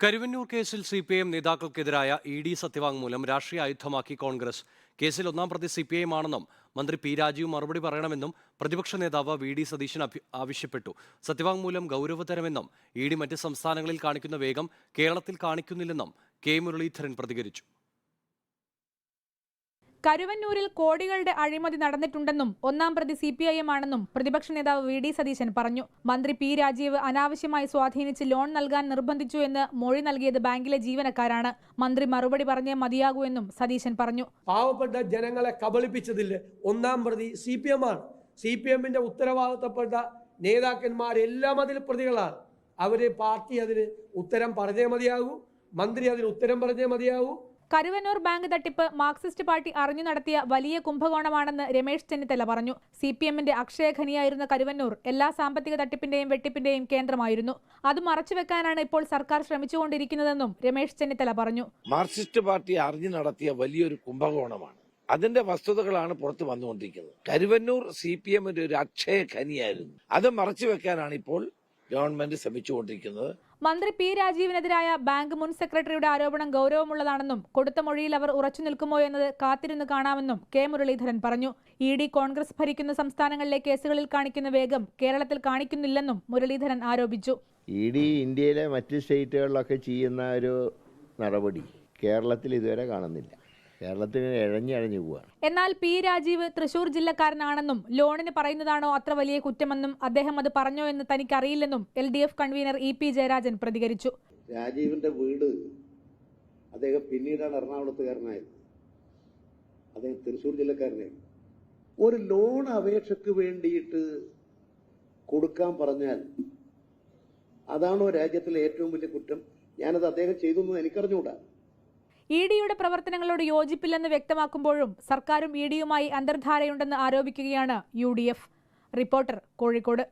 കരുവന്നൂർ കേസിൽ CPIM നേതാക്കൾക്കെതിരായ ED സത്യവാങ്മൂലം രാഷ്ട്രീയ ആയുധമാക്കി കോൺഗ്രസ്. കേസിൽ ഒന്നാം പ്രതി CPIM ആണെന്നും മന്ത്രി പി രാജീവ് മറുപടി പറയണമെന്നും പ്രതിപക്ഷ നേതാവ് VD സതീശൻ ആവശ്യപ്പെട്ടു. സത്യവാങ്മൂലം ഗൗരവതരമെന്നും ED മറ്റ് സംസ്ഥാനങ്ങളിൽ കാണിക്കുന്ന വേഗം കേരളത്തിൽ കാണിക്കുന്നില്ലെന്നും കെ മുരളീധരൻ പ്രതികരിച്ചു. കരുവന്നൂരിൽ കോടികളുടെ അഴിമതി നടന്നിട്ടുണ്ടെന്നും ഒന്നാം പ്രതി CPIM ആണെന്നും പ്രതിപക്ഷ നേതാവ് VD സതീശൻ പറഞ്ഞു. മന്ത്രി പി രാജീവ് അനാവശ്യമായി സ്വാധീനിച്ച് ലോൺ നൽകാൻ നിർബന്ധിച്ചു എന്ന് മൊഴി നൽകിയത് ബാങ്കിലെ ജീവനക്കാരാണ്. മന്ത്രി മറുപടി പറഞ്ഞേ മതിയാകൂ എന്നും സതീശൻ പറഞ്ഞു. പാവപ്പെട്ട ജനങ്ങളെ കബളിപ്പിച്ചതിൽ ഒന്നാം പ്രതി CPM ആണ്. CPM-ന്റെ ഉത്തരവാദിത്തപ്പെട്ട നേതാക്കന്മാരെല്ലാം അതിൽ പ്രതികളാണ്. അവര് പാർട്ടി അതിന് ഉത്തരം പറഞ്ഞേ മതിയാകൂ, മന്ത്രി അതിന് ഉത്തരം പറഞ്ഞേ മതിയാകൂ. കരുവന്നൂർ ബാങ്ക് തട്ടിപ്പ് മാർക്സിസ്റ്റ് പാർട്ടി അറിഞ്ഞു നടത്തിയ വലിയ കുംഭകോണമാണെന്ന് രമേശ് ചെന്നിത്തല പറഞ്ഞു. CPM-ന്റെ അക്ഷയഖനിയായിരുന്ന കരുവന്നൂർ എല്ലാ സാമ്പത്തിക തട്ടിപ്പിന്റെയും വെട്ടിപ്പിന്റെയും കേന്ദ്രമായിരുന്നു. അത് മറച്ചുവെക്കാനാണ് ഇപ്പോൾ സർക്കാർ ശ്രമിച്ചുകൊണ്ടിരിക്കുന്നതെന്നും രമേശ് ചെന്നിത്തല പറഞ്ഞു. മാർക്സിസ്റ്റ് പാർട്ടി അറിഞ്ഞു നടത്തിയ വലിയൊരു കുംഭകോണമാണ്. അതിന്റെ വസ്തുതകളാണ് പുറത്തു വന്നുകൊണ്ടിരിക്കുന്നത്. കരുവന്നൂർ CPM-ന്റെ ഒരു അക്ഷയഖനിയായിരുന്നു. അത് മറച്ചുവെക്കാനാണ് ഇപ്പോൾ ഗവൺമെന്റ് ശ്രമിച്ചുകൊണ്ടിരിക്കുന്നത്. മന്ത്രി പി രാജീവിനെതിരായ ബാങ്ക് മുൻ സെക്രട്ടറിയുടെ ആരോപണം ഗൗരവമുള്ളതാണെന്നും കൊടുത്ത മൊഴിയിൽ അവർ ഉറച്ചു നിൽക്കുമോ എന്നത് കാത്തിരുന്ന് കാണാമെന്നും കെ മുരളീധരൻ പറഞ്ഞു. ED കോൺഗ്രസ് ഭരിക്കുന്ന സംസ്ഥാനങ്ങളിലെ കേസുകളിൽ കാണിക്കുന്ന വേഗം കേരളത്തിൽ കാണിക്കുന്നില്ലെന്നും മുരളീധരൻ ആരോപിച്ചു. ED ഇന്ത്യയിലെ മറ്റ് സ്റ്റേറ്റുകളിലൊക്കെ ചെയ്യുന്ന ഒരു നടപടി കേരളത്തിൽ ഇതുവരെ കാണുന്നില്ല. കേരളത്തിന് ഇഴഞ്ഞു പോവാണ്. എന്നാൽ പി രാജീവ് തൃശൂർ ജില്ലക്കാരനാണെന്നും ലോണിന് പറയുന്നതാണോ അത്ര വലിയ കുറ്റമെന്നും അദ്ദേഹം അത് പറഞ്ഞോ എന്ന് തനിക്കറിയില്ലെന്നും LDF കൺവീനർ EP ജയരാജൻ പ്രതികരിച്ചു. രാജീവിന്റെ വീട് അദ്ദേഹം പിന്നീടാണ് എറണാകുളത്തുകാരനായത്. അദ്ദേഹം തൃശൂർ ജില്ലക്കാരനായിരുന്നു. ഒരു ലോൺ അപേക്ഷയ്ക്ക് വേണ്ടിയിട്ട് കൊടുക്കാൻ പറഞ്ഞാൽ അതാണോ രാജ്യത്തിലെ ഏറ്റവും വലിയ കുറ്റം? ഞാനത് അദ്ദേഹം ചെയ്തു എനിക്കറിഞ്ഞുകൂടാ. EDയുടെ പ്രവർത്തനങ്ങളോട് യോജിപ്പില്ലെന്ന് വ്യക്തമാക്കുമ്പോഴും സർക്കാരും EDയുമായി അന്തർധാരയുണ്ടെന്ന് ആരോപിക്കുകയാണ് UDF. റിപ്പോർട്ടർ, കോഴിക്കോട്.